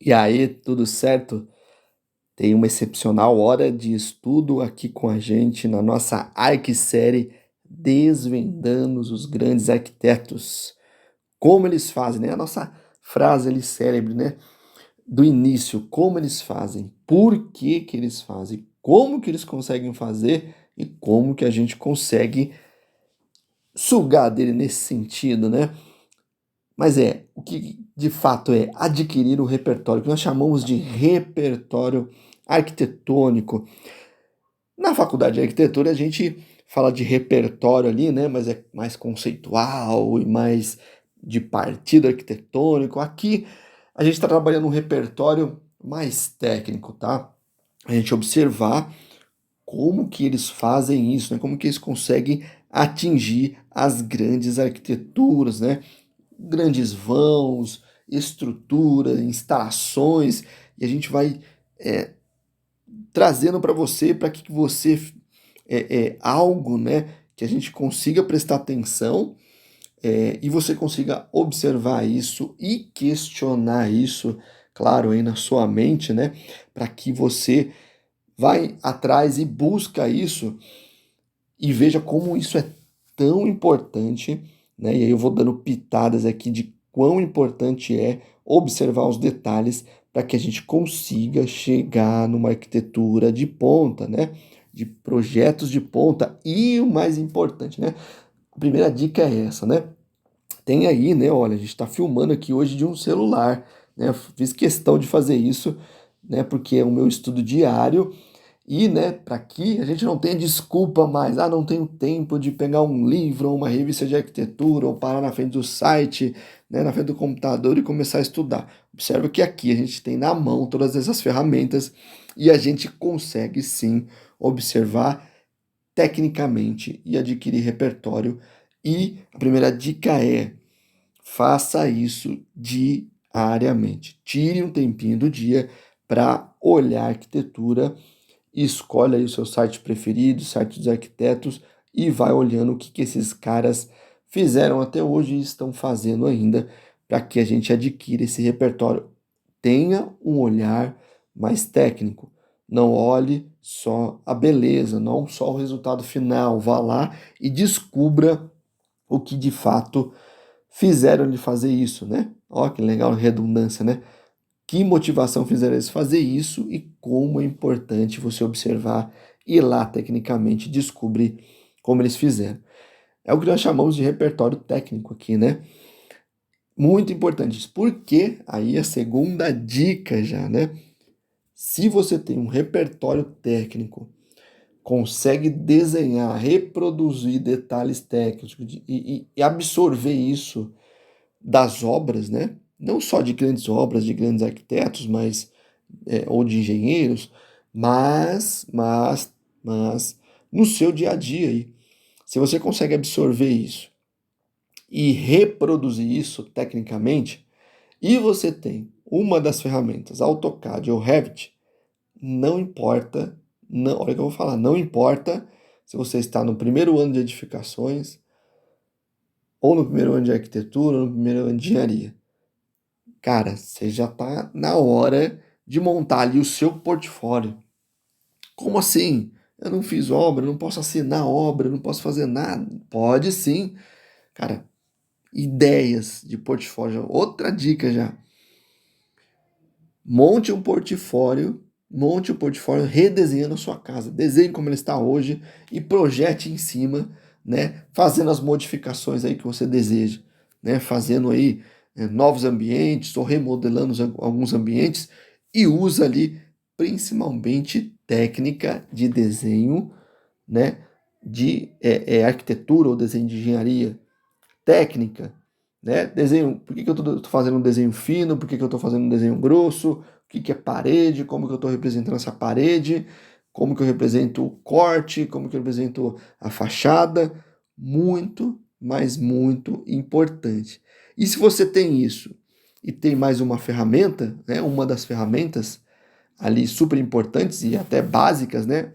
E aí, tudo certo? Tem uma excepcional hora de estudo aqui com a gente na nossa Arquisérie Desvendando os Grandes Arquitetos. Como eles fazem, né? A nossa frase ali célebre, né? Do início, como eles fazem, por que que eles fazem, como que eles conseguem fazer e como que a gente consegue sugar dele nesse sentido, né? Mas o que de fato é adquirir o repertório, que nós chamamos de repertório arquitetônico. Na faculdade de arquitetura a gente fala de repertório ali, né? Mas é mais conceitual e mais de partido arquitetônico. Aqui a gente está trabalhando um repertório mais técnico, tá? A gente observar como que eles fazem isso, né? Como que eles conseguem atingir as grandes arquiteturas, né? Grandes vãos, estrutura, instalações, e a gente vai trazendo para você, para que você algo, né, que a gente consiga prestar atenção e você consiga observar isso e questionar isso, claro, aí na sua mente, né, para que você vai atrás e busca isso e veja como isso é tão importante, né? E aí eu vou dando pitadas aqui de quão importante é observar os detalhes para que a gente consiga chegar numa arquitetura de ponta, né? De projetos de ponta e o mais importante, né? A primeira dica é essa, né? Tem aí, né? Olha, a gente está filmando aqui hoje de um celular, né? Eu fiz questão de fazer isso, né? Porque é o meu estudo diário e, né, para que a gente não tenha desculpa mais, não tenho tempo de pegar um livro ou uma revista de arquitetura ou parar na frente do site, né, na frente do computador e começar a estudar. Observe que aqui a gente tem na mão todas essas ferramentas e a gente consegue sim observar tecnicamente e adquirir repertório. E a primeira dica é: faça isso diariamente. Tire um tempinho do dia para olhar a arquitetura e escolhe aí o seu site preferido, site dos arquitetos, e vai olhando o que, que esses caras fizeram até hoje e estão fazendo ainda para que a gente adquira esse repertório. Tenha um olhar mais técnico. Não olhe só a beleza, não só o resultado final. Vá lá e descubra o que de fato fizeram ele fazer isso, né? Ó, que legal, redundância, né? Que motivação fizeram eles fazer isso e como é importante você observar e ir lá tecnicamente descobrir como eles fizeram. É o que nós chamamos de repertório técnico aqui, né? Muito importante isso. Porque aí a segunda dica já, né? Se você tem um repertório técnico, consegue desenhar, reproduzir detalhes técnicos e absorver isso das obras, né? Não só de grandes obras, de grandes arquitetos, mas ou de engenheiros, mas no seu dia a dia aí, se você consegue absorver isso e reproduzir isso tecnicamente, e você tem uma das ferramentas, AutoCAD ou Revit, não importa, não, olha o que eu vou falar, não importa se você está no primeiro ano de edificações, ou no primeiro ano de arquitetura, ou no primeiro ano de engenharia. Cara, você já está na hora de montar ali o seu portfólio. Como assim? Eu não fiz obra, não posso assinar obra, não posso fazer nada. Pode sim. Cara, ideias de portfólio. Outra dica já. Monte um portfólio redesenhando a sua casa. Desenhe como ele está hoje e projete em cima, né? Fazendo as modificações aí que você deseja, né? Fazendo aí novos ambientes ou remodelando alguns ambientes e usa ali principalmente técnica de desenho, né? De arquitetura ou desenho de engenharia técnica, né? Desenho, por que que eu estou fazendo um desenho fino, por que que eu estou fazendo um desenho grosso, o que que é parede, como que eu estou representando essa parede, como que eu represento o corte, como que eu represento a fachada, muito, mas muito importante. E se você tem isso e tem mais uma ferramenta, né, uma das ferramentas ali super importantes e até básicas, né,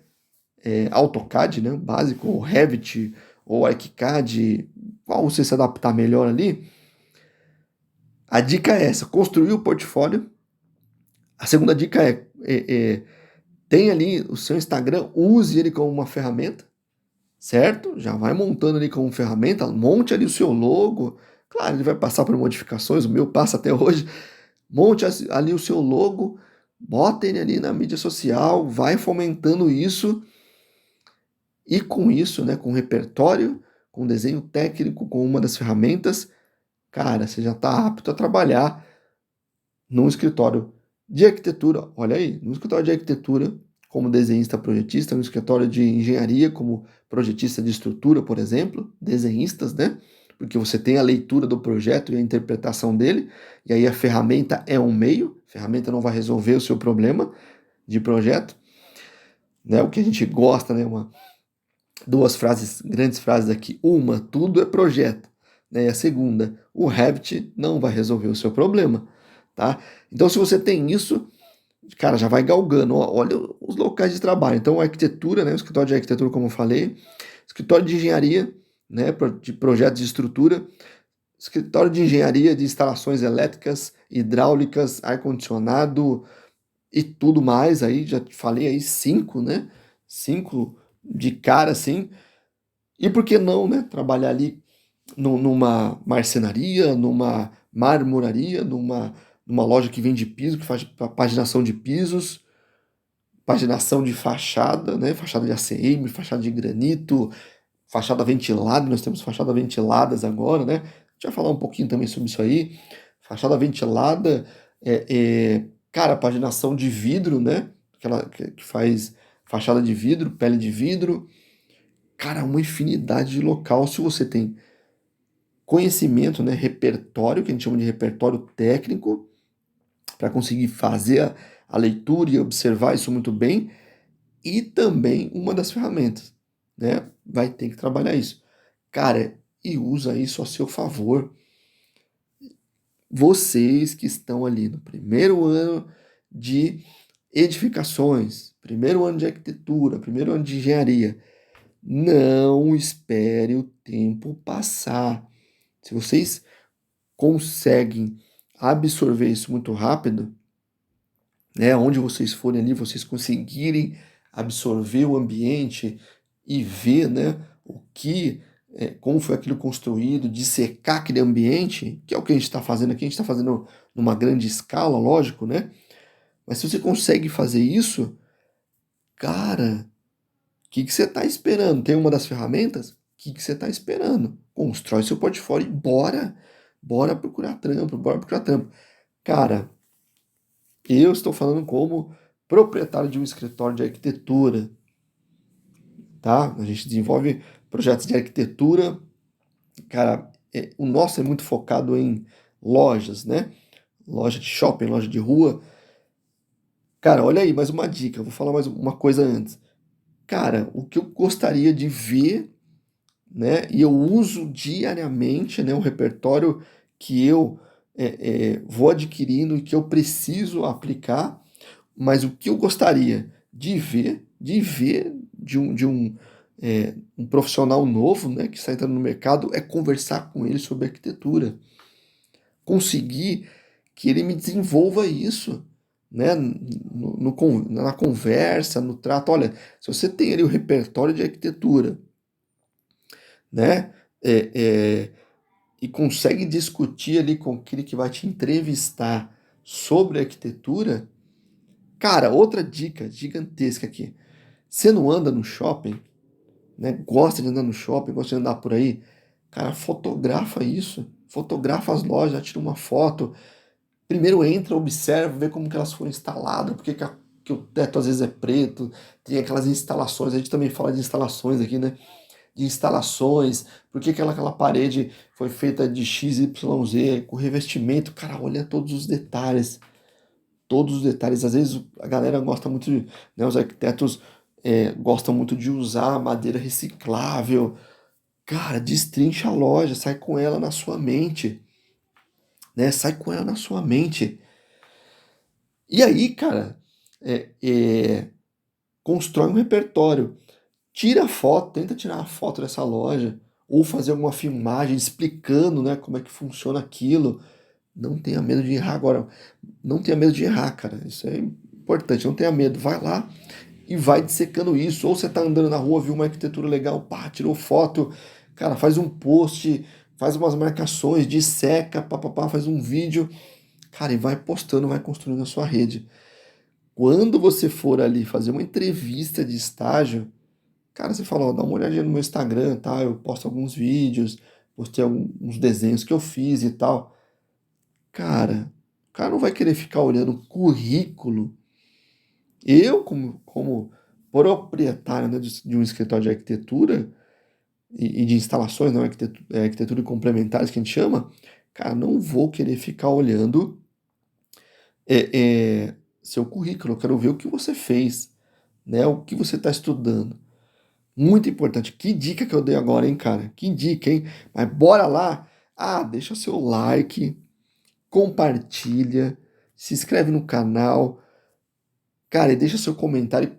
AutoCAD, né, básico, ou Revit, ou ArchiCAD, qual você se adaptar melhor ali, a dica é essa: construir o portfólio A segunda dica tem ali o seu Instagram, use ele como uma ferramenta, certo? Já vai montando ali como ferramenta, monte ali o seu logo. Claro, ele vai passar por modificações, o meu passa até hoje. Monte ali o seu logo, bota ele ali na mídia social, vai fomentando isso. E com isso, né, com repertório, com desenho técnico, com uma das ferramentas, cara, você já está apto a trabalhar num escritório de arquitetura, olha aí, num escritório de arquitetura como desenhista projetista, num escritório de engenharia como projetista de estrutura, por exemplo, desenhistas, né? Porque você tem a leitura do projeto e a interpretação dele, e aí a ferramenta é um meio, a ferramenta não vai resolver o seu problema de projeto, né? O que a gente gosta, né? Duas frases, grandes frases aqui. Uma, tudo é projeto, né? E a segunda, o Revit não vai resolver o seu problema, tá? Então, se você tem isso, cara, já vai galgando. Olha os locais de trabalho. Então, arquitetura, né? O escritório de arquitetura, como eu falei, escritório de engenharia, né? De projetos de estrutura, escritório de engenharia de instalações elétricas, hidráulicas, ar-condicionado e tudo mais. Aí já falei aí 5, né? 5 de cara, assim. E por que não, né? Trabalhar ali numa marcenaria, numa marmoraria, numa loja que vende piso, que faz paginação de pisos, paginação de fachada, né? Fachada de ACM, fachada de granito, fachada ventilada, nós temos fachada ventiladas agora, né? A gente vai falar um pouquinho também sobre isso aí. Fachada ventilada, cara, paginação de vidro, né? Aquela que faz fachada de vidro, pele de vidro. Cara, uma infinidade de local, se você tem conhecimento, né, repertório, que a gente chama de repertório técnico, para conseguir fazer a leitura e observar isso muito bem, e também uma das ferramentas, né? Vai ter que trabalhar isso. Cara, e usa isso a seu favor. Vocês que estão ali no primeiro ano de edificações, primeiro ano de arquitetura, primeiro ano de engenharia, não espere o tempo passar. Se vocês conseguem absorver isso muito rápido, né? Onde vocês forem ali, vocês conseguirem absorver o ambiente e ver, né, o que, como foi aquilo construído, dissecar aquele ambiente, que é o que a gente está fazendo aqui, a gente está fazendo numa grande escala, lógico, né? Mas se você consegue fazer isso, cara, o que você está esperando? Tem uma das ferramentas? O que você está esperando? Constrói seu portfólio e bora procurar trampo, bora procurar trampo. Cara, eu estou falando como proprietário de um escritório de arquitetura, tá? A gente desenvolve projetos de arquitetura, cara, o nosso é muito focado em lojas, né? Loja de shopping, loja de rua. Cara, olha aí, mais uma dica, vou falar mais uma coisa antes. Cara, o que eu gostaria de ver, né? E eu uso diariamente, né? O repertório que eu vou adquirindo e que eu preciso aplicar, mas o que eu gostaria de ver um profissional novo, né, que está entrando no mercado, é conversar com ele sobre arquitetura. Conseguir que ele me desenvolva isso, né, na conversa, no trato. Olha, se você tem ali o repertório de arquitetura, né, é, é, e consegue discutir ali com aquele que vai te entrevistar sobre arquitetura, cara, outra dica gigantesca aqui. Você não anda no shopping, né? Gosta de andar no shopping, gosta de andar por aí? Cara, fotografa isso. Fotografa as lojas, já tira uma foto. Primeiro entra, observa, vê como que elas foram instaladas, porque que o teto às vezes é preto, tem aquelas instalações, a gente também fala de instalações aqui, né? De instalações, por que aquela parede foi feita de X, Y, Z, com revestimento, cara, olha todos os detalhes. Todos os detalhes. Às vezes a galera gosta muito de, né, os arquitetos gostam muito de usar madeira reciclável. Cara, destrincha a loja, sai com ela na sua mente, né? Sai com ela na sua mente. E aí, cara, é, é, constrói um repertório. Tira a foto, tenta tirar a foto dessa loja, ou fazer alguma filmagem explicando, né, como é que funciona aquilo. Não tenha medo de errar agora. Não tenha medo de errar, cara. Isso é importante. Não tenha medo. Vai lá e vai dissecando isso. Ou você tá andando na rua, viu uma arquitetura legal, pá, tirou foto, cara, faz um post, faz umas marcações, disseca, papapá, faz um vídeo, cara, e vai postando, vai construindo a sua rede. Quando você for ali fazer uma entrevista de estágio, cara, você fala, ó, dá uma olhadinha no meu Instagram, tá? Eu posto alguns vídeos, postei alguns desenhos que eu fiz e tal. Cara, o cara não vai querer ficar olhando o currículo. Eu, como proprietário, né, de um escritório de arquitetura e de instalações, não, arquitetura e complementares que a gente chama, cara, não vou querer ficar olhando seu currículo. Eu quero ver o que você fez, né, o que você está estudando. Muito importante. Que dica que eu dei agora, hein, cara? Que dica, hein? Mas bora lá. Ah, deixa seu like, compartilha, se inscreve no canal. Cara, e deixa seu comentário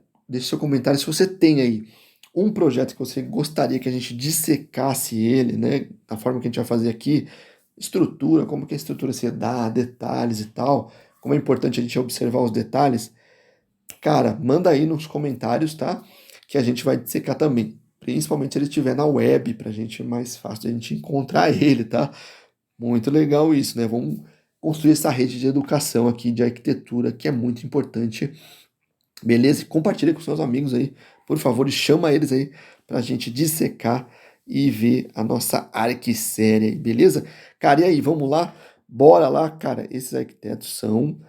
se você tem aí um projeto que você gostaria que a gente dissecasse ele, né, da forma que a gente vai fazer aqui, estrutura, como que a estrutura se dá, detalhes e tal, como é importante a gente observar os detalhes. Cara, manda aí nos comentários, tá? Que a gente vai dissecar também. Principalmente se ele estiver na web, pra gente é mais fácil de a gente encontrar ele, tá? Muito legal isso, né? Vamos construir essa rede de educação aqui, de arquitetura, que é muito importante. Beleza? E compartilha com seus amigos aí, por favor, e chama eles aí pra gente dissecar e ver a nossa arquisérie aí, beleza? Cara, e aí, vamos lá? Bora lá, cara. Esses arquitetos são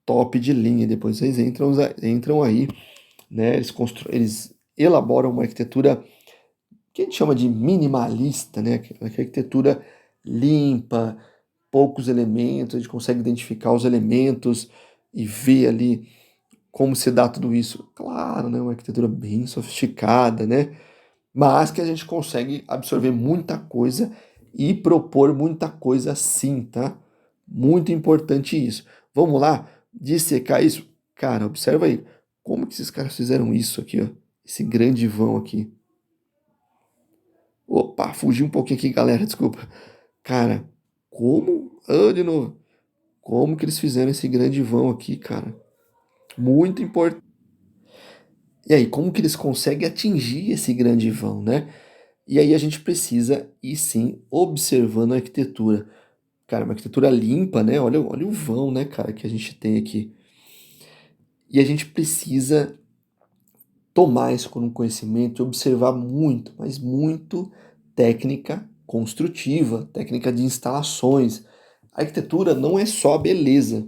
top de linha. Depois vocês entram aí, né? Eles elaboram uma arquitetura que a gente chama de minimalista, né? Aquela arquitetura limpa, poucos elementos, a gente consegue identificar os elementos e ver ali como se dá tudo isso. Claro, né? Uma arquitetura bem sofisticada, né? Mas que a gente consegue absorver muita coisa e propor muita coisa sim, tá? Muito importante isso. Vamos lá, dissecar isso? Cara, observa aí. Como que esses caras fizeram isso aqui, ó? Esse grande vão aqui. Opa, fugi um pouquinho aqui, galera, desculpa. Cara, como? Ah, de novo. Como que eles fizeram esse grande vão aqui, cara? Muito importante. E aí, como que eles conseguem atingir esse grande vão, né? E aí a gente precisa ir sim observando a arquitetura. Cara, uma arquitetura limpa, né? Olha o vão, né, cara, que a gente tem aqui. E a gente precisa tomar isso como conhecimento e observar muito, mas muito técnica construtiva, técnica de instalações. A arquitetura não é só beleza,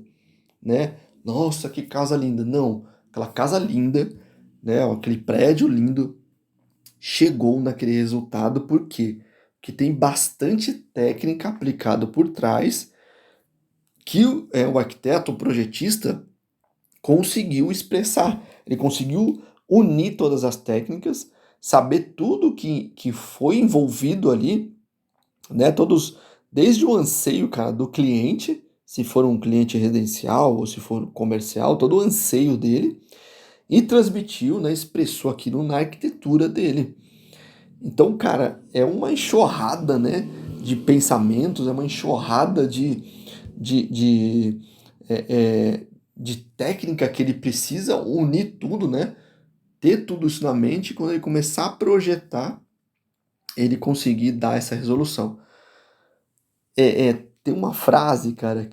né? Nossa, que casa linda. Não, aquela casa linda, né? Aquele prédio lindo chegou naquele resultado por quê? Porque tem bastante técnica aplicada por trás que o arquiteto, o projetista, conseguiu expressar. Ele conseguiu unir todas as técnicas, saber tudo que foi envolvido ali, né? Todos, desde o anseio, cara, do cliente, se for um cliente residencial ou se for comercial, todo o anseio dele, e transmitiu, né? Expressou aquilo na arquitetura dele. Então, cara, é uma enxurrada, né, de pensamentos, é uma enxurrada de, de, é, de técnica que ele precisa unir tudo, né, ter tudo isso na mente e quando ele começar a projetar, ele conseguir dar essa resolução. Tem uma frase, cara,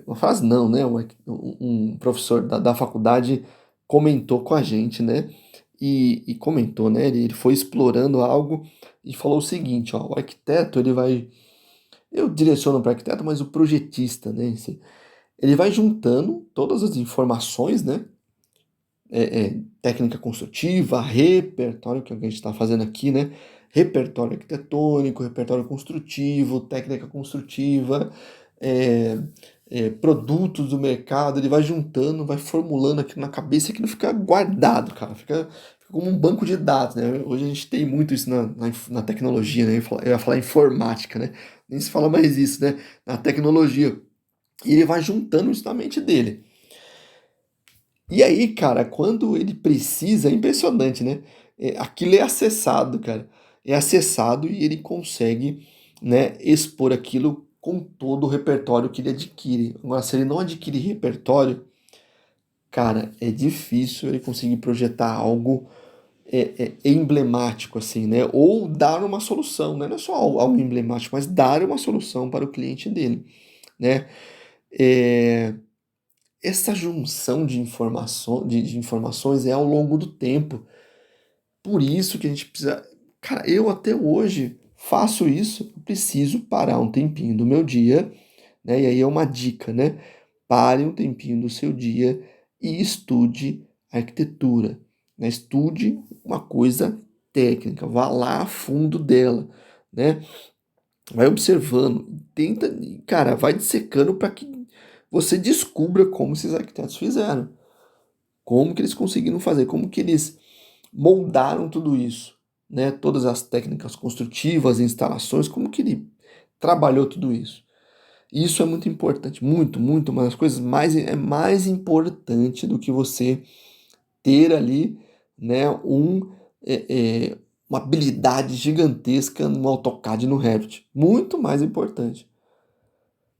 uma frase não, né, um professor da faculdade comentou com a gente, né, e comentou, né? Ele foi explorando algo e falou o seguinte, ó, o arquiteto ele vai, eu direciono para o arquiteto, mas o projetista, né? Ele vai juntando todas as informações, né? Técnica construtiva, repertório, que é o que a gente está fazendo aqui, né? Repertório arquitetônico, repertório construtivo, técnica construtiva, é, produtos do mercado, ele vai juntando, vai formulando aquilo na cabeça e aquilo fica guardado, cara, fica como um banco de dados, né? Hoje a gente tem muito isso na tecnologia, né? Eu ia falar informática, né? Nem se fala mais isso, né? Na tecnologia. E ele vai juntando isso na mente dele. E aí, cara, quando ele precisa, é impressionante, né? Aquilo é acessado, cara. É acessado e ele consegue, né, expor aquilo com todo o repertório que ele adquire. Agora, se ele não adquire repertório, cara, é difícil ele conseguir projetar algo emblemático, assim, né? Ou dar uma solução, né? Não é só algo emblemático, mas dar uma solução para o cliente dele, né? É, essa junção de informações é ao longo do tempo. Por isso que a gente precisa. Cara, eu até hoje faço isso, eu preciso parar um tempinho do meu dia, né? E aí é uma dica, né? Pare um tempinho do seu dia e estude arquitetura, né? Estude uma coisa técnica, vá lá a fundo dela, né? Vai observando, tenta, cara, vai dissecando para que você descubra como esses arquitetos fizeram, como que eles conseguiram fazer, como que eles moldaram tudo isso, né? Todas as técnicas construtivas, instalações, como que ele trabalhou tudo isso. Isso é muito importante, muito, muito, uma das coisas mais importante do que você ter ali, né, uma habilidade gigantesca no AutoCAD e no Revit. Muito mais importante.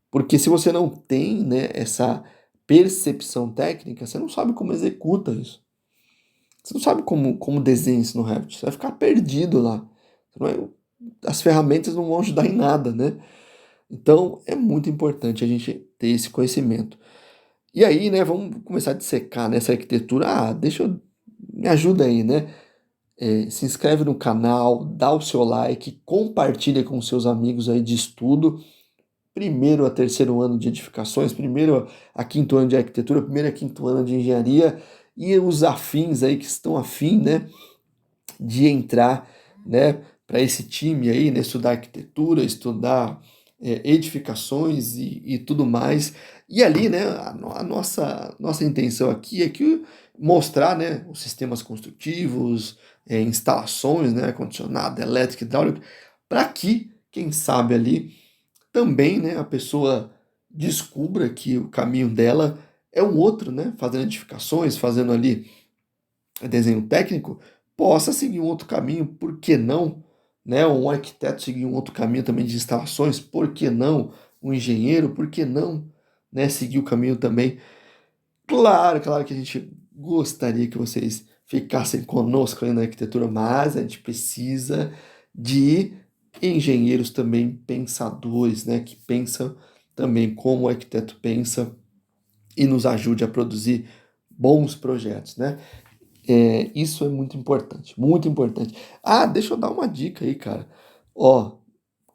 Porque se você não tem, né, essa percepção técnica, você não sabe como executa isso. Você não sabe como desenha isso no Revit. Você vai ficar perdido lá. As ferramentas não vão ajudar em nada, né? Então é muito importante a gente ter esse conhecimento. E aí, né, vamos começar a dissecar nessa arquitetura. Me ajuda aí, né? Se inscreve no canal, dá o seu like, compartilha com seus amigos aí de estudo. Primeiro a terceiro ano de edificações, primeiro a quinto ano de arquitetura, primeiro a quinto ano de engenharia e os afins aí que estão afim, né, de entrar, né, para esse time aí, né, estudar arquitetura, estudar edificações e tudo mais. E ali, né, a nossa intenção aqui é que mostrar, né, os sistemas construtivos, instalações, né, ar-condicionado, elétrica, hidráulica, para que, quem sabe ali, também, né, a pessoa descubra que o caminho dela é um outro, né, fazendo edificações, fazendo ali desenho técnico, possa seguir um outro caminho, por que não? Né? Um arquiteto seguir um outro caminho também de instalações, por que não? Um engenheiro, por que não? Né? Seguir o caminho também. Claro, claro que a gente gostaria que vocês ficassem conosco aí na arquitetura, mas a gente precisa de engenheiros também pensadores, né? Que pensam também como o arquiteto pensa e nos ajude a produzir bons projetos, né? Isso é muito importante, muito importante. Ah, deixa eu dar uma dica aí, cara. Ó,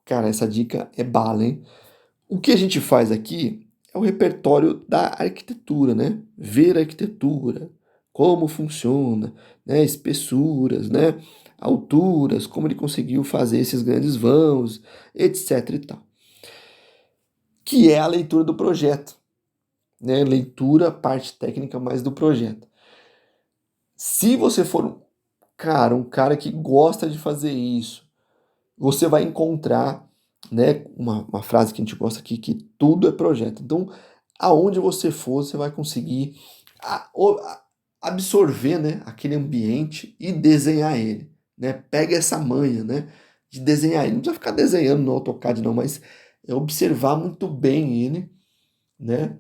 cara, essa dica é bala, hein? O que a gente faz aqui é o repertório da arquitetura, né? Ver a arquitetura, como funciona, né? Espessuras, né? Alturas, como ele conseguiu fazer esses grandes vãos, etc e tal. Que é a leitura do projeto, né? Leitura, parte técnica mais do projeto. Se você for um cara que gosta de fazer isso, você vai encontrar, né, uma frase que a gente gosta aqui, que tudo é projeto. Então, aonde você for, você vai conseguir absorver, né, aquele ambiente e desenhar ele, né? Pega essa manha, né, de desenhar ele. Não precisa ficar desenhando no AutoCAD não, mas observar muito bem ele, né?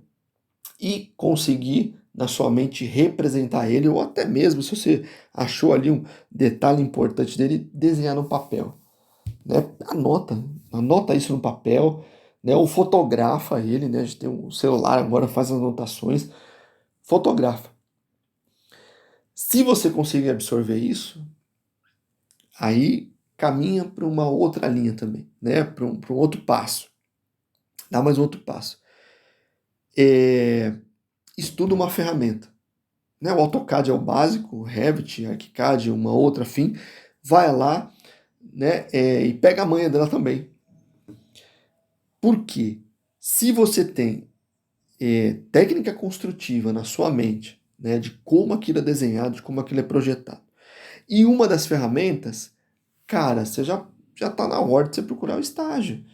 E conseguir na sua mente representar ele, ou até mesmo, se você achou ali um detalhe importante dele, desenhar no papel, né? Anota isso no papel, né? Ou fotografa ele, né? A gente tem um celular agora, faz as anotações, fotografa. Se você conseguir absorver isso, aí caminha para uma outra linha também, né? Para um outro passo. Dá mais um outro passo. Estuda uma ferramenta. Né? O AutoCAD é o básico, o Revit, ArchiCAD, uma outra afim, vai lá, né, e pega a manha dela também. Por quê? Se você tem técnica construtiva na sua mente, né, de como aquilo é desenhado, de como aquilo é projetado, e uma das ferramentas, cara, já está na hora de você procurar o estágio,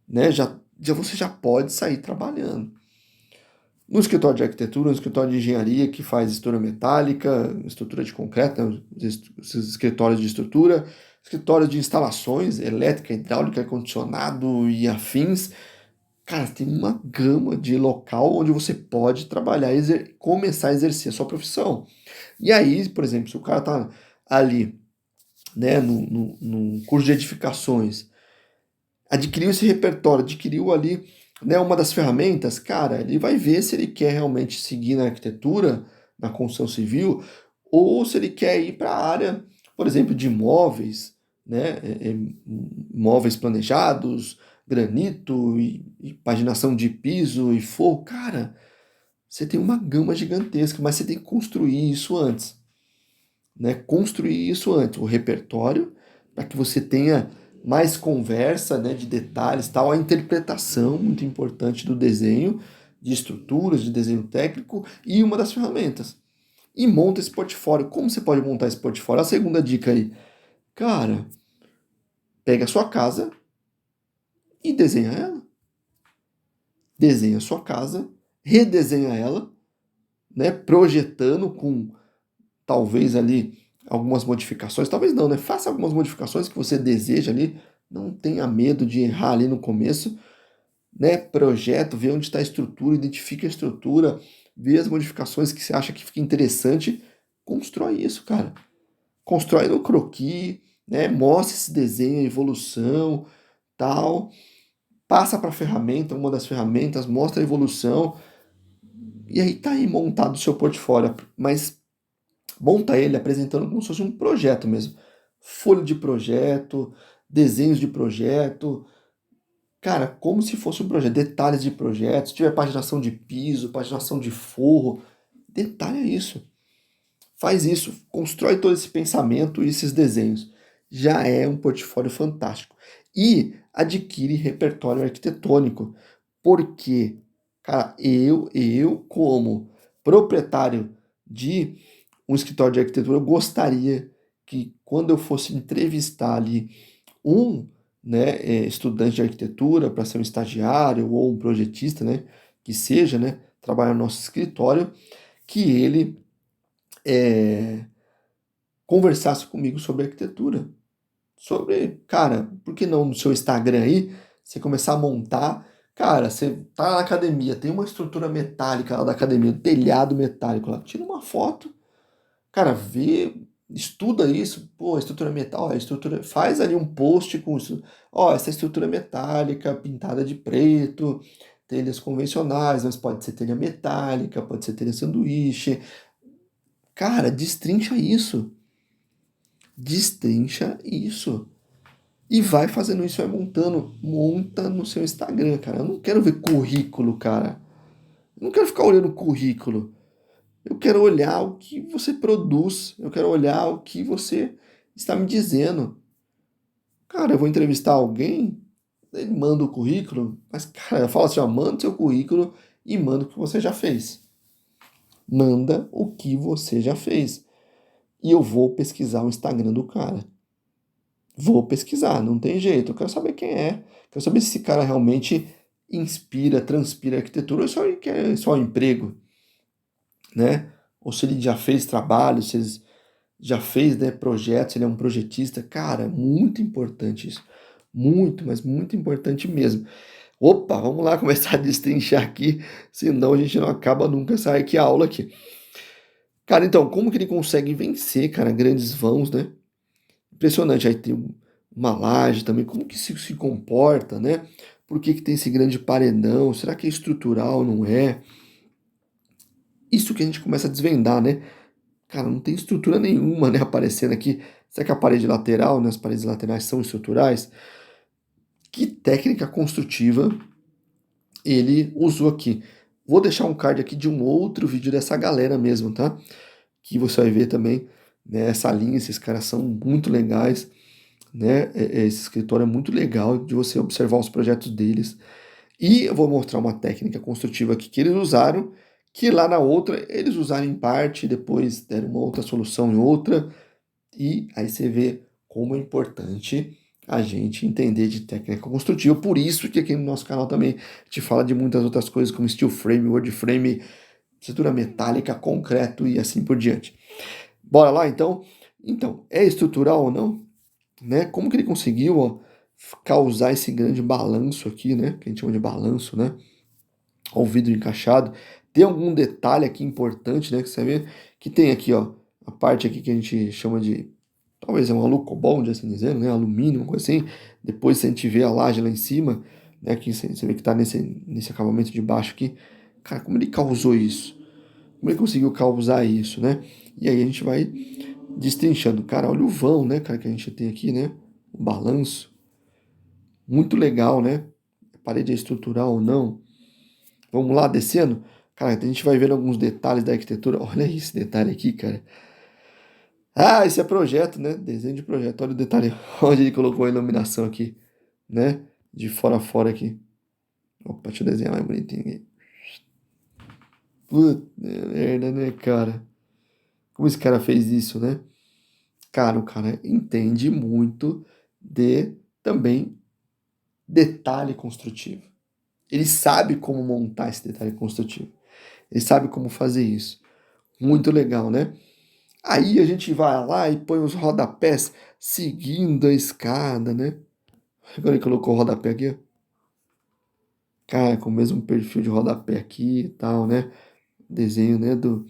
né? Você já pode sair trabalhando. No escritório de arquitetura, no escritório de engenharia que faz estrutura metálica, estrutura de concreto, né, esses escritórios de estrutura, escritórios de instalações, elétrica, hidráulica, ar-condicionado e afins, cara, tem uma gama de local onde você pode trabalhar, começar a exercer a sua profissão. E aí, por exemplo, se o cara tá ali, né, no curso de edificações, adquiriu esse repertório, adquiriu ali, né, uma das ferramentas, cara, ele vai ver se ele quer realmente seguir na arquitetura, na construção civil, ou se ele quer ir para a área, por exemplo, de imóveis, né, móveis planejados, granito e paginação de piso e forro. Cara, você tem uma gama gigantesca, mas você tem que construir isso antes, né? Construir isso antes, o repertório, para que você tenha mais conversa, né, de detalhes, tal, a interpretação muito importante do desenho, de estruturas, de desenho técnico e uma das ferramentas. E monta esse portfólio. Como você pode montar esse portfólio? A segunda dica aí, cara, pega a sua casa e desenha ela. Desenha a sua casa, redesenha ela, né, projetando com talvez ali algumas modificações, talvez não, né? Faça algumas modificações que você deseja ali, não tenha medo de errar ali no começo, né? Projeto, vê onde está a estrutura, identifique a estrutura, vê as modificações que você acha que fica interessante, constrói isso, cara. Constrói no croquis, né? Mostra esse desenho, a evolução, tal. Passa para a ferramenta, uma das ferramentas, mostra a evolução, e aí tá aí montado o seu portfólio. Mas monta ele apresentando como se fosse um projeto mesmo. Folha de projeto, desenhos de projeto, cara, como se fosse um projeto, detalhes de projeto, se tiver paginação de piso, paginação de forro, detalha isso. Faz isso, constrói todo esse pensamento e esses desenhos. Já é um portfólio fantástico. E adquire repertório arquitetônico. Porque, cara, eu como proprietário de um escritório de arquitetura, eu gostaria que quando eu fosse entrevistar ali um, né, estudante de arquitetura para ser um estagiário ou um projetista, né, que seja, né, trabalhar no nosso escritório, que ele conversasse comigo sobre arquitetura. Sobre, cara, por que não no seu Instagram aí, você começar a montar, cara, você tá na academia, tem uma estrutura metálica lá da academia, um telhado metálico lá, tira uma foto. Cara, vê, estuda isso, pô, estrutura metal, ó, estrutura, faz ali um post com isso. Ó, essa estrutura metálica pintada de preto, telhas convencionais, mas pode ser telha metálica, pode ser telha sanduíche. Cara, destrincha isso. Destrincha isso. E vai fazendo isso, vai montando, monta no seu Instagram, cara. Eu não quero ver currículo, cara. Eu não quero ficar olhando currículo. Eu quero olhar o que você produz, eu quero olhar o que você está me dizendo. Cara, eu vou entrevistar alguém, ele manda o currículo, mas, cara, eu falo assim, ó, manda o seu currículo e manda o que você já fez. Manda o que você já fez. E eu vou pesquisar o Instagram do cara. Vou pesquisar, não tem jeito. Eu quero saber quem é. Quero saber se esse cara realmente inspira, transpira arquitetura ou só ele quer só um emprego, né? Ou se ele já fez trabalho, se ele já fez, né, projetos, ele é um projetista. Cara, muito importante isso. Muito, mas muito importante mesmo. Opa, vamos lá começar a destrinchar aqui, senão a gente não acaba nunca sair que aula aqui. Cara, então, como que ele consegue vencer, cara, grandes vãos, né? Impressionante. Aí tem uma laje também, como que se comporta, né? Por que que tem esse grande paredão? Será que é estrutural, não é? Isso que a gente começa a desvendar, né? Cara, não tem estrutura nenhuma, né, aparecendo aqui. Será que a parede lateral, né, as paredes laterais são estruturais? Que técnica construtiva ele usou aqui? Vou deixar um card aqui de um outro vídeo dessa galera mesmo, tá? Que você vai ver também, né, essa linha, esses caras são muito legais, né? Esse escritório é muito legal de você observar os projetos deles. E eu vou mostrar uma técnica construtiva aqui que eles usaram, que lá na outra eles usaram em parte, depois deram uma outra solução em outra. E aí você vê como é importante a gente entender de técnica construtiva. Por isso que aqui no nosso canal também a gente fala de muitas outras coisas, como steel frame, wood frame, estrutura metálica, concreto e assim por diante. Bora lá então? Então, é estrutural ou não? Né? Como que ele conseguiu, ó, causar esse grande balanço aqui, né? Que a gente chama de balanço, né? Ó, o vidro encaixado. Tem algum detalhe aqui importante, né? Que você vê que tem aqui, ó, a parte aqui que a gente chama de, talvez é um alucobond, assim dizendo, né? Alumínio, uma coisa assim. Depois se a gente vê a laje lá em cima, né? Que você vê que tá nesse acabamento de baixo aqui. Cara, como ele causou isso? Como ele conseguiu causar isso, né? E aí a gente vai destrinchando. Cara, olha o vão, né, cara, que a gente tem aqui, né? O balanço. Muito legal, né? A parede é estrutural ou não. Vamos lá, descendo. Cara, a gente vai vendo alguns detalhes da arquitetura. Olha esse detalhe aqui, cara. Ah, esse é projeto, né? Desenho de projeto. Olha o detalhe onde ele colocou a iluminação aqui, né? De fora a fora aqui. Opa, deixa eu desenhar mais bonitinho aqui. Puta merda, né, cara? Como esse cara fez isso, né? Cara, o cara entende muito de também detalhe construtivo. Ele sabe como montar esse detalhe construtivo. Ele sabe como fazer isso. Muito legal, né? Aí a gente vai lá e põe os rodapés seguindo a escada, né? Agora ele colocou o rodapé aqui, ó. Cara, com o mesmo perfil de rodapé aqui e tal, né? Desenho, né? Do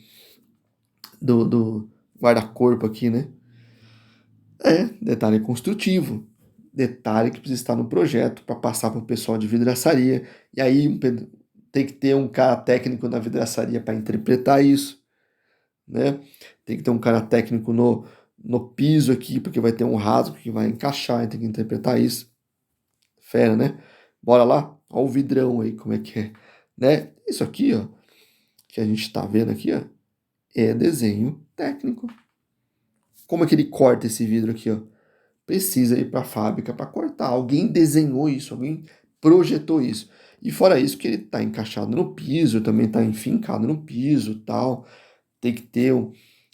guarda-corpo aqui, né? É, detalhe construtivo. Detalhe que precisa estar no projeto para passar para o pessoal de vidraçaria. E aí tem que ter um cara técnico na vidraçaria para interpretar isso, né? Tem que ter um cara técnico no piso aqui, porque vai ter um rasgo que vai encaixar, e tem que interpretar isso. Fera, né? Bora lá? Olha o vidrão aí, como é que é, né? Isso aqui, ó, que a gente tá vendo aqui, ó, é desenho técnico. Como é que ele corta esse vidro aqui, ó? Precisa ir para a fábrica para cortar. Alguém desenhou isso, alguém projetou isso. E fora isso, que ele está encaixado no piso, também está enfincado no piso, tal. Tem que ter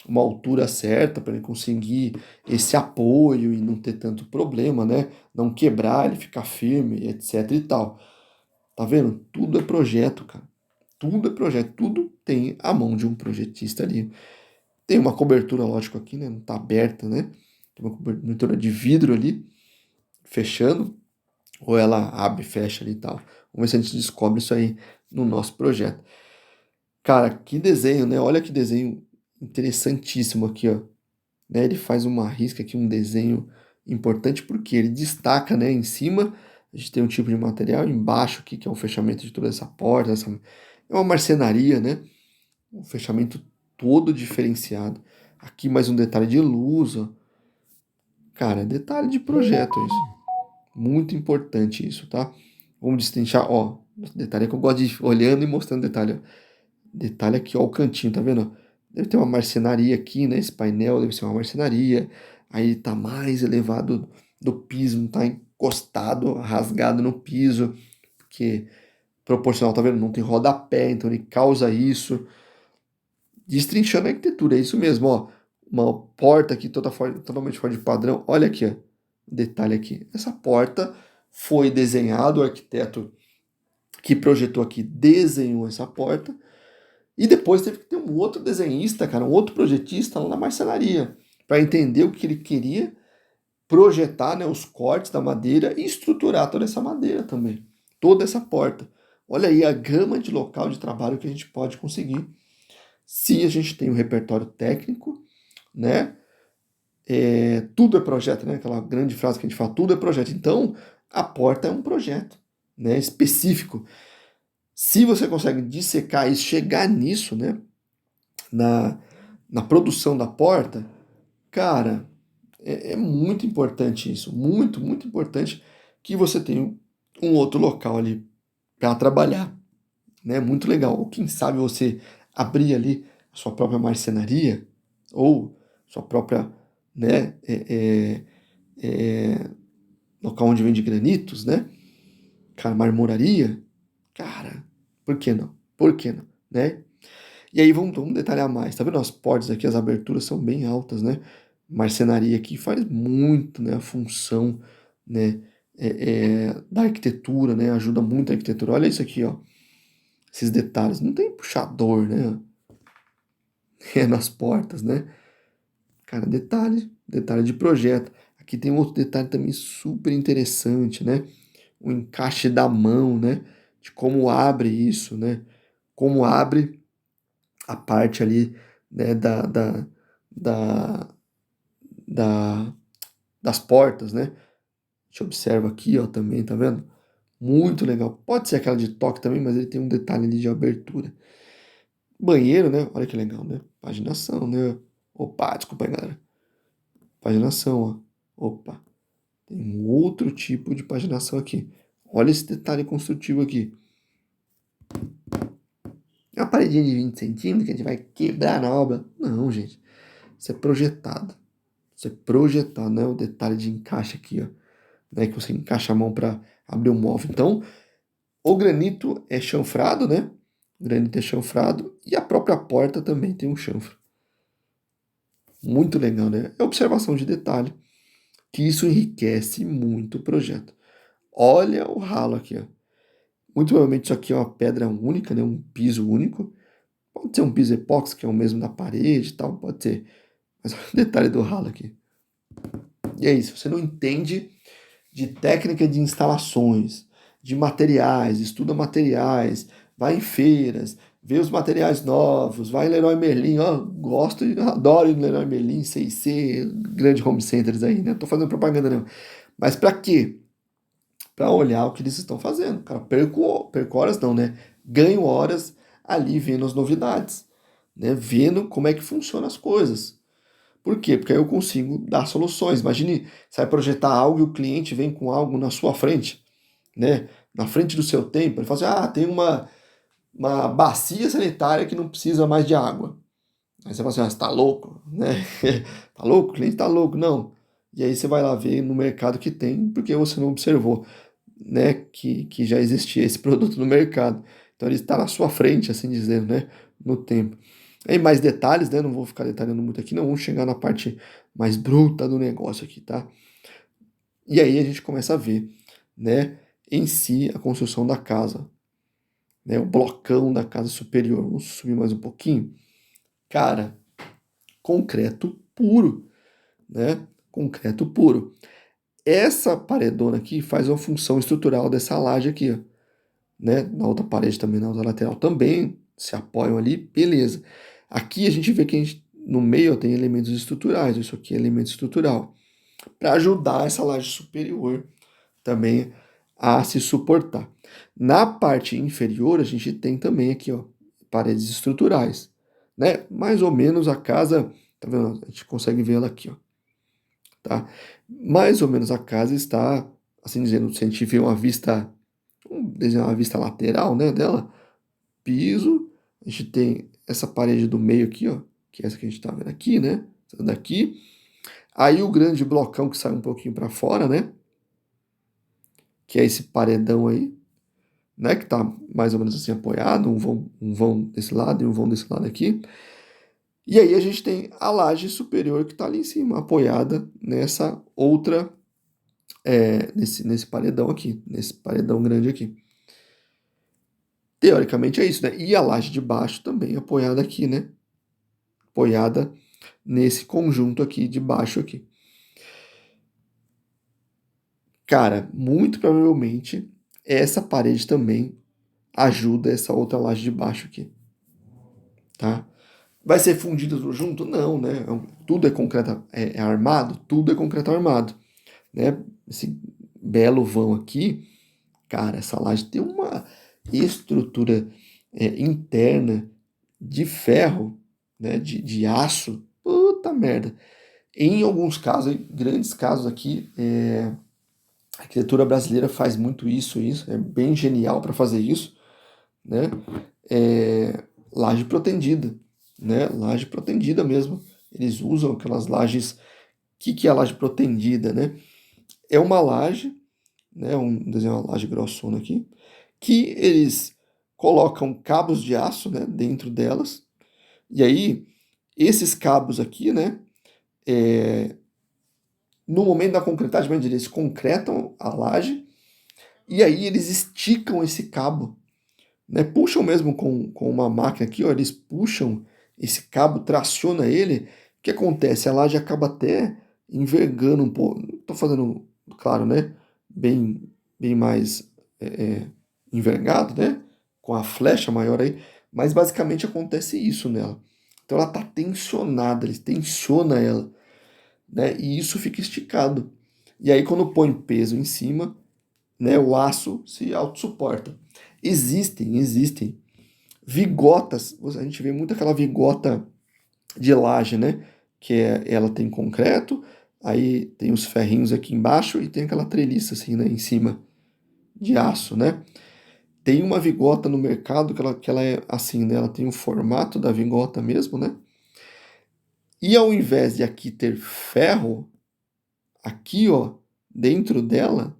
uma altura certa para ele conseguir esse apoio e não ter tanto problema, né? Não quebrar, ele ficar firme, etc e tal. Tá vendo? Tudo é projeto, cara. Tudo é projeto, tudo tem a mão de um projetista ali. Tem uma cobertura, lógico, aqui, né? Não tá aberta, né? Tem uma cobertura de vidro ali, fechando, ou ela abre e fecha ali e tal. Vamos ver se a gente descobre isso aí no nosso projeto. Cara, que desenho, né? Olha que desenho interessantíssimo aqui, ó. Né? Ele faz uma risca aqui, um desenho importante, porque ele destaca, né? Em cima, a gente tem um tipo de material, embaixo aqui, que é o fechamento de toda essa porta, é uma marcenaria, né? Um fechamento todo diferenciado. Aqui mais um detalhe de luz, ó. Cara, detalhe de projeto isso. Muito importante isso, tá? Vamos destrinchar, ó. Detalhe que eu gosto de ir olhando e mostrando detalhe, ó. Detalhe aqui, ó, o cantinho, tá vendo? Deve ter uma marcenaria aqui, né? Esse painel deve ser uma marcenaria. Aí tá mais elevado do piso, não tá encostado, rasgado no piso, porque proporcional, tá vendo? Não tem rodapé, então ele causa isso. Destrinchando a arquitetura, é isso mesmo, ó. Uma porta aqui totalmente fora de padrão. Olha aqui, ó. Detalhe aqui. Essa porta foi desenhado, o arquiteto que projetou aqui desenhou essa porta. E depois teve que ter um outro desenhista, cara, um outro projetista lá na marcenaria, para entender o que ele queria, projetar, né, os cortes da madeira e estruturar toda essa madeira também. Toda essa porta. Olha aí a gama de local de trabalho que a gente pode conseguir se a gente tem um repertório técnico, né? Tudo é projeto, né? Aquela grande frase que a gente fala, tudo é projeto. Então, a porta é um projeto, né? Específico. Se você consegue dissecar isso, chegar nisso, né? Na, na produção da porta, cara, é muito importante isso. Muito, muito importante que você tenha um outro local ali para trabalhar, né? Muito legal. Ou quem sabe você abrir ali a sua própria marcenaria ou sua própria, né, local onde vende granitos, né? Cara, marmoraria, cara, por que não? Por que não, né? E aí vamos detalhar mais. Tá vendo as portas aqui, as aberturas são bem altas, né? Marcenaria aqui faz muito, né? A função, né? Da arquitetura, né? Ajuda muito a arquitetura. Olha isso aqui, ó. Esses detalhes. Não tem puxador, né? É nas portas, né? Cara, detalhe de projeto. Aqui tem um outro detalhe também super interessante, né? O encaixe da mão, né? De como abre isso, né? Como abre a parte ali, né, da, da, das portas, né? A gente observa aqui, ó, também, tá vendo? Muito legal. Pode ser aquela de toque também, mas ele tem um detalhe ali de abertura. Banheiro, né? Olha que legal, né? Paginação, né? Opa, desculpa aí, galera. Paginação, ó. Opa, tem um outro tipo de paginação aqui. Olha esse detalhe construtivo aqui. É uma paredinha de 20 centímetros que a gente vai quebrar na obra. Não, gente. Isso é projetado. Isso é projetado, né? O detalhe de encaixe aqui, ó. Né? Que você encaixa a mão para abrir o móvel. Então, o granito é chanfrado, né? O granito é chanfrado e a própria porta também tem um chanfro. Muito legal, né? É observação de detalhe, que isso enriquece muito o projeto. Olha o ralo aqui, ó. Muito provavelmente isso aqui é uma pedra única, né? Um piso único. Pode ser um piso epóxi, que é o mesmo da parede e tal, pode ser. Mas olha o detalhe do ralo aqui. E é isso, você não entende de técnica de instalações, de materiais, estuda materiais, vai em feiras, vê os materiais novos, vai em Leroy Merlin, ó, gosto e adoro ir no Leroy Merlin, C&C, grande home centers aí, né? Tô fazendo propaganda não. Mas para quê? Para olhar o que eles estão fazendo. Cara, perco horas não, né? Ganho horas ali vendo as novidades, né? Vendo como é que funcionam as coisas. Por quê? Porque aí eu consigo dar soluções. Imagine, você vai projetar algo e o cliente vem com algo na sua frente, né? Na frente do seu tempo. Ele fala assim, tem uma bacia sanitária que não precisa mais de água. Aí você fala assim, você tá louco, né? Tá louco? O cliente tá louco. Não. E aí você vai lá ver no mercado que tem, porque você não observou, né? Que já existia esse produto no mercado. Então ele está na sua frente, assim dizendo, né? No tempo. Em mais detalhes, né? Não vou ficar detalhando muito aqui, não. Vamos chegar na parte mais bruta do negócio aqui, tá? E aí a gente começa a ver, né? Em si, a construção da casa, né? O blocão da casa superior. Vamos subir mais um pouquinho. Cara, concreto puro, né? Concreto puro. Essa paredona aqui faz uma função estrutural dessa laje aqui, ó, né? Na outra parede também, na outra lateral também se apoiam ali, beleza. Aqui a gente vê que no meio tem elementos estruturais, isso aqui é elemento estrutural, para ajudar essa laje superior também a se suportar. Na parte inferior a gente tem também aqui, ó, paredes estruturais, né? Mais ou menos a casa, tá vendo? A gente consegue vê-la aqui, ó, tá? Mais ou menos a casa está, assim dizendo, se a gente vê uma vista, vamos desenhar uma vista lateral, né, dela, piso, a gente tem essa parede do meio aqui, ó, que é essa que a gente tá vendo aqui, né, essa daqui. Aí o grande blocão que sai um pouquinho para fora, né, que é esse paredão aí, né, que tá mais ou menos assim apoiado, um vão desse lado e um vão desse lado aqui. E aí a gente tem a laje superior que está ali em cima, apoiada nessa outra, nesse paredão aqui, nesse paredão grande aqui. Teoricamente é isso, né? E a laje de baixo também apoiada aqui, né? Apoiada nesse conjunto aqui de baixo aqui. Cara, muito provavelmente essa parede também ajuda essa outra laje de baixo aqui, tá? Vai ser fundido tudo junto? Não, né? Tudo é concreto, é armado? Tudo é concreto armado, né? Esse belo vão aqui, cara, essa laje tem uma estrutura interna de ferro, né? De aço, puta merda. Em alguns casos, em grandes casos aqui, a arquitetura brasileira faz muito isso, é bem genial para fazer isso, né? Laje protendida, né? Laje protendida mesmo. Eles usam aquelas lajes. O que é a laje protendida, né? É uma laje, né? Desenho uma laje grossona aqui, que eles colocam cabos de aço, né? Dentro delas. E aí, esses cabos aqui, né? No momento da concretagem, eles concretam a laje e aí eles esticam esse cabo, né? Puxam mesmo com uma máquina aqui, ó, eles puxam esse cabo, traciona ele. O que acontece? A laje acaba até envergando um pouco. Estou fazendo, claro, né? Bem mais envergado, né? Com a flecha maior aí. Mas basicamente acontece isso nela. Então ela está tensionada, ele tensiona ela, né? E isso fica esticado. E aí quando põe peso em cima, né? O aço se autossuporta. Existem vigotas. A gente vê muito aquela vigota de laje, né? Ela tem concreto, aí tem os ferrinhos aqui embaixo e tem aquela treliça assim, né, em cima de aço, né? Tem uma vigota no mercado que ela é assim, né? Ela tem o formato da vigota mesmo, né? E ao invés de aqui ter ferro, aqui, ó, dentro dela,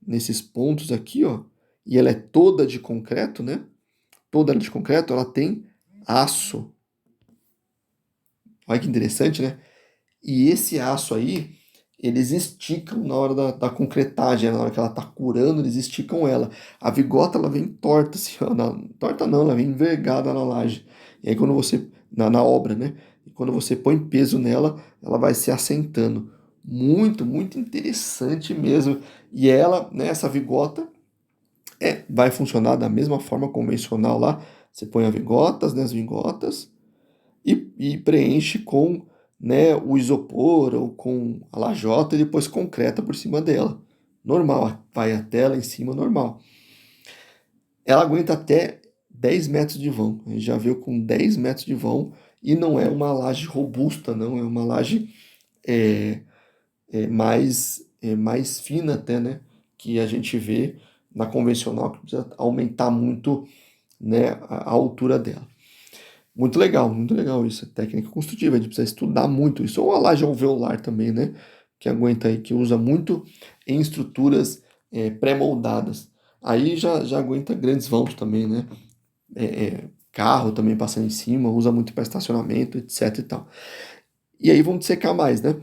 nesses pontos aqui, ó, e ela é toda de concreto, né? Toda de concreto, ela tem aço. Olha que interessante, né? E esse aço aí, eles esticam na hora da concretagem, né? Na hora que ela tá curando, eles esticam ela. A vigota, ela vem torta, assim, ó, torta não, ela vem envergada na laje. E aí quando você, na obra, né? E quando você põe peso nela, ela vai se assentando. Muito interessante mesmo. E ela, né, essa vigota, vai funcionar da mesma forma convencional lá. Você põe as vigotas, e preenche com, né, o isopor ou com a lajota e depois concreta por cima dela. Normal, vai até lá em cima, normal. Ela aguenta até 10 metros de vão. A gente já viu com 10 metros de vão e não é uma laje robusta, não. É uma laje é, mais fina até, né? Que a gente vê na convencional, que precisa aumentar muito, né, a altura dela. Muito legal isso, é técnica construtiva, a gente precisa estudar muito isso. Ou a laje alveolar também, né? Que aguenta aí, que usa muito em estruturas pré-moldadas. Aí já aguenta grandes vãos também, né? Carro também passando em cima, usa muito para estacionamento, etc e tal. E aí vamos dissecar mais, né?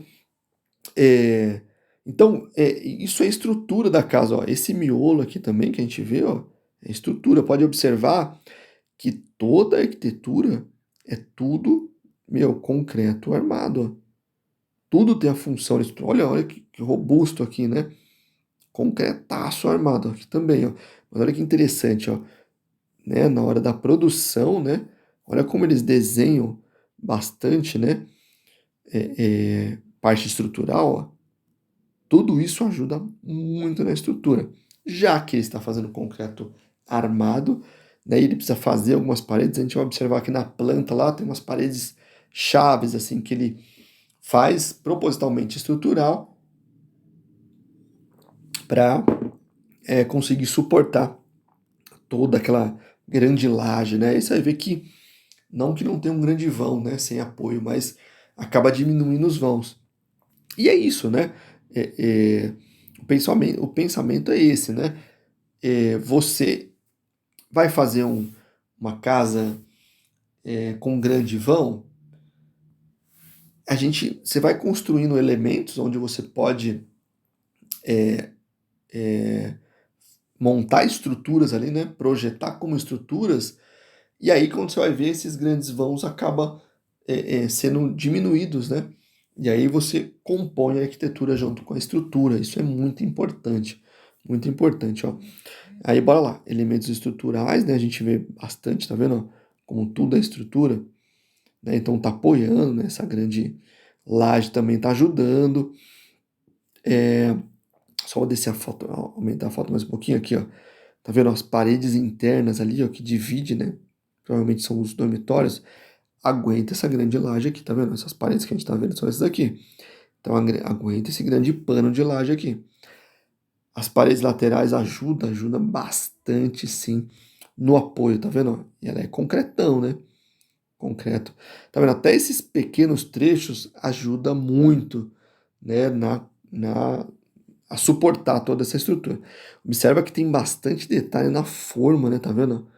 É, então, isso é a estrutura da casa, ó. Esse miolo aqui também que a gente vê, ó, é estrutura. Pode observar que toda a arquitetura é tudo, meu, concreto armado, ó. Tudo tem a função. Olha que robusto aqui, né? Concretaço armado aqui também, ó. Mas olha que interessante, ó, né? Na hora da produção, né? Olha como eles desenham bastante, né? Parte estrutural, ó. Tudo isso ajuda muito na estrutura. Já que ele está fazendo concreto armado, né, ele precisa fazer algumas paredes. A gente vai observar que na planta lá tem umas paredes chaves assim que ele faz propositalmente estrutural para conseguir suportar toda aquela grande laje, né? E você vai ver que não tem um grande vão, né, sem apoio, mas acaba diminuindo os vãos. E é isso, né? É, é, o pensamento é esse, né? Você vai fazer uma casa com grande vão, você vai construindo elementos onde você pode montar estruturas ali, né? Projetar como estruturas, e aí quando você vai ver esses grandes vãos acaba sendo diminuídos, né? E aí você compõe a arquitetura junto com a estrutura. Isso é muito importante, ó. Aí bora lá, elementos estruturais, né? A gente vê bastante, tá vendo? Ó? Como tudo é estrutura, né? Então tá apoiando, né? Essa grande laje também tá ajudando. Só vou descer a foto, aumentar a foto mais um pouquinho aqui, ó. Tá vendo as paredes internas ali, ó, que divide, né? Provavelmente são os dormitórios. Aguenta essa grande laje aqui, tá vendo? Essas paredes que a gente tá vendo são essas aqui. Então aguenta esse grande pano de laje aqui. As paredes laterais ajudam bastante, sim, no apoio, tá vendo? E ela é concretão, né? Concreto. Tá vendo? Até esses pequenos trechos ajuda muito, né, a suportar toda essa estrutura. Observa que tem bastante detalhe na forma, né? Tá vendo?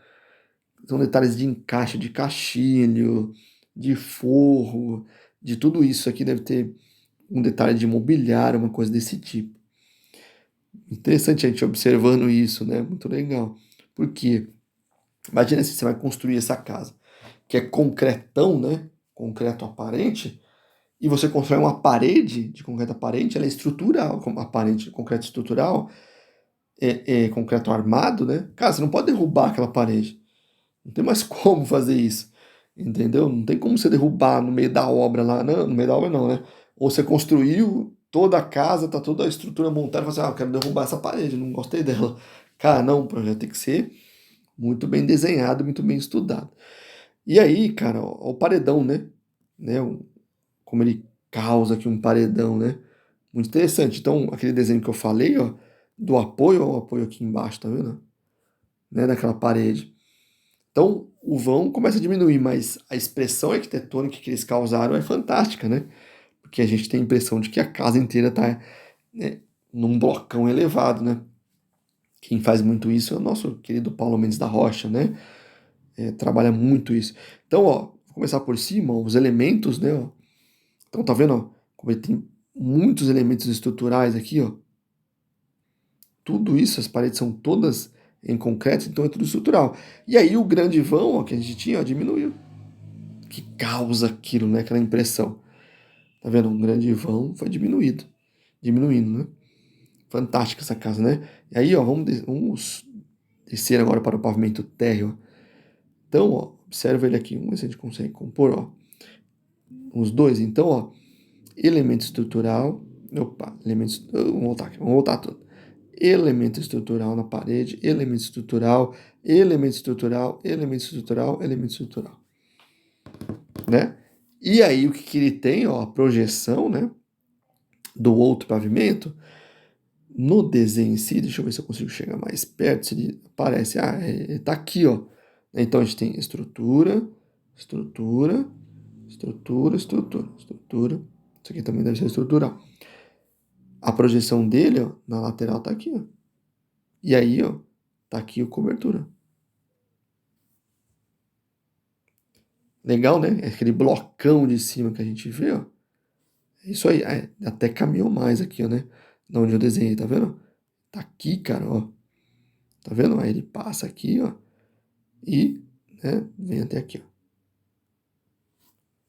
São detalhes de encaixe, de caixilho, de forro, de tudo isso aqui deve ter um detalhe de mobiliário, uma coisa desse tipo. Interessante a gente observando isso, né? Muito legal. Por quê? Imagina se você vai construir essa casa, que é concretão, né? Concreto aparente, e você constrói uma parede de concreto aparente, ela é estrutural, como aparente de concreto estrutural, concreto armado, né? Cara, você não pode derrubar aquela parede. Não tem mais como fazer isso, entendeu? Não tem como você derrubar no meio da obra lá, não, no meio da obra não, né? Ou você construiu toda a casa, tá toda a estrutura montada, e fala assim, eu quero derrubar essa parede, não gostei dela. Cara, não, o projeto tem que ser muito bem desenhado, muito bem estudado. E aí, cara, ó, o paredão, né? Como ele causa aqui um paredão, né? Muito interessante. Então, aquele desenho que eu falei, ó, do apoio, ó, o apoio aqui embaixo, tá vendo? Né, daquela parede. Então, o vão começa a diminuir, mas a expressão arquitetônica que eles causaram é fantástica, né? Porque a gente tem a impressão de que a casa inteira está, né, num blocão elevado, né? Quem faz muito isso é o nosso querido Paulo Mendes da Rocha, né? Trabalha muito isso. Então, ó, vou começar por cima, ó, os elementos, né? Ó. Então, tá vendo, ó, como ele tem muitos elementos estruturais aqui, ó. Tudo isso, as paredes são todas em concreto, então é tudo estrutural. E aí o grande vão, ó, que a gente tinha, ó, diminuiu. Que causa aquilo, né? Aquela impressão. Tá vendo? Um grande vão foi diminuindo, né? Fantástica essa casa, né? E aí, ó, vamos descer agora para o pavimento térreo. Então, ó, observa ele aqui. Vamos ver se a gente consegue compor, ó, os dois. Então, ó, elemento estrutural. Opa, elementos. Vamos voltar tudo. Elemento estrutural na parede, elemento estrutural, elemento estrutural, elemento estrutural, elemento estrutural, né? E aí o que, que ele tem, ó, a projeção, né, do outro pavimento, no desenho em si, deixa eu ver se eu consigo chegar mais perto, se ele aparece, tá aqui, ó. Então a gente tem estrutura, estrutura, estrutura, estrutura, estrutura. Isso aqui também deve ser estrutural. A projeção dele, ó, na lateral tá aqui, ó. E aí, ó, tá aqui a cobertura. Legal, né? É aquele blocão de cima que a gente vê, ó. É isso aí. Até caminhou mais aqui, ó, né? Da onde eu desenhei, tá vendo? Tá aqui, cara, ó. Tá vendo? Aí ele passa aqui, ó. E, né, vem até aqui, ó.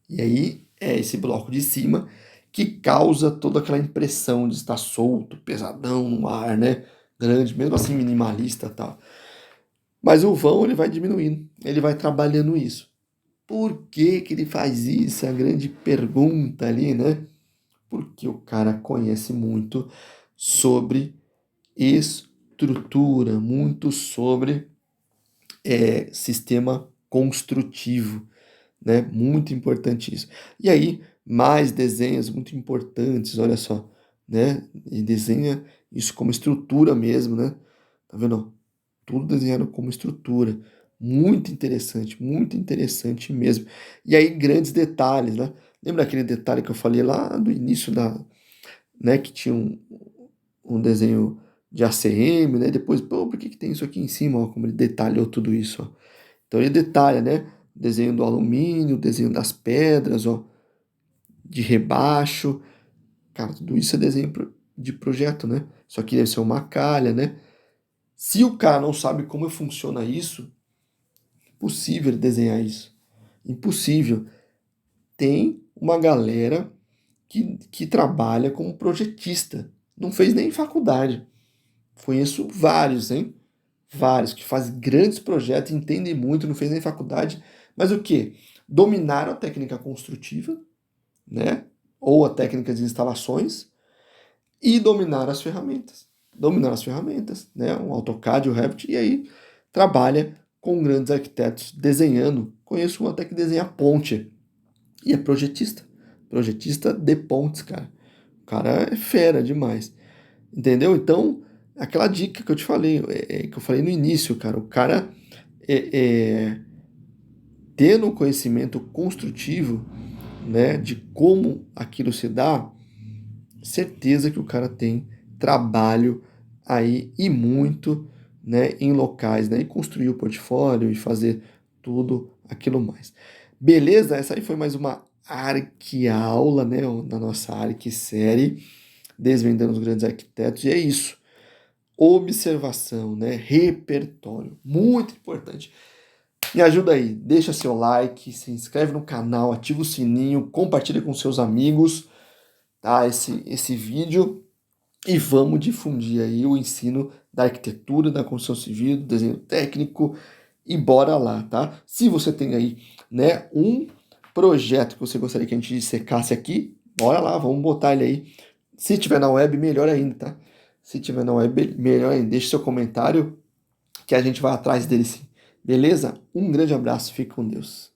E aí é esse bloco de cima que causa toda aquela impressão de estar solto, pesadão no ar, né? Grande, mesmo assim minimalista e tal. Mas o vão, ele vai diminuindo. Ele vai trabalhando isso. Por que que ele faz isso? É a grande pergunta ali, né? Porque o cara conhece muito sobre estrutura, muito sobre sistema construtivo, né? Muito importante isso. E aí, mais desenhos muito importantes, olha só, né? E desenha isso como estrutura mesmo, né? Tá vendo? Tudo desenhado como estrutura. Muito interessante mesmo. E aí, grandes detalhes, né? Lembra aquele detalhe que eu falei lá do início da, né, que tinha um desenho de ACM, né? Depois, pô, por que que tem isso aqui em cima, ó, como ele detalhou tudo isso, ó. Então ele detalha, né? Desenho do alumínio, desenho das pedras, ó, de rebaixo. Cara, tudo isso é desenho de projeto, né? Isso aqui deve ser uma calha, né? Se o cara não sabe como funciona isso, impossível ele desenhar isso. Impossível. Tem uma galera que trabalha como projetista. Não fez nem faculdade. Conheço vários, hein? Vários que fazem grandes projetos, entendem muito, não fez nem faculdade, mas o quê? Dominaram a técnica construtiva, né? Ou a técnica de instalações e dominaram as ferramentas. Dominaram as ferramentas, né? O AutoCAD, o Revit, e aí trabalha com grandes arquitetos desenhando. Conheço um até que desenha ponte e é projetista. Projetista de pontes, cara. O cara é fera demais. Entendeu? Então, aquela dica que eu te falei, que eu falei no início, cara, o cara é, tendo um conhecimento construtivo, né, de como aquilo se dá, certeza que o cara tem trabalho aí e muito, né, em locais, né, e construir o portfólio e fazer tudo aquilo mais. Beleza? Essa aí foi mais uma arqueaula, né, na nossa arque-série, desvendando os grandes arquitetos, e é isso. Observação, né? Repertório, muito importante. Me ajuda aí, deixa seu like, se inscreve no canal, ativa o sininho, compartilha com seus amigos, tá? Esse vídeo e vamos difundir aí o ensino da arquitetura, da construção civil, do desenho técnico e bora lá, tá? Se você tem aí, né, um projeto que você gostaria que a gente dissecasse aqui, bora lá, vamos botar ele aí. Se tiver na web, melhor ainda, tá? Se tiver na web, melhor ainda. Deixe seu comentário que a gente vai atrás dele sim. Beleza? Um grande abraço, fique com Deus.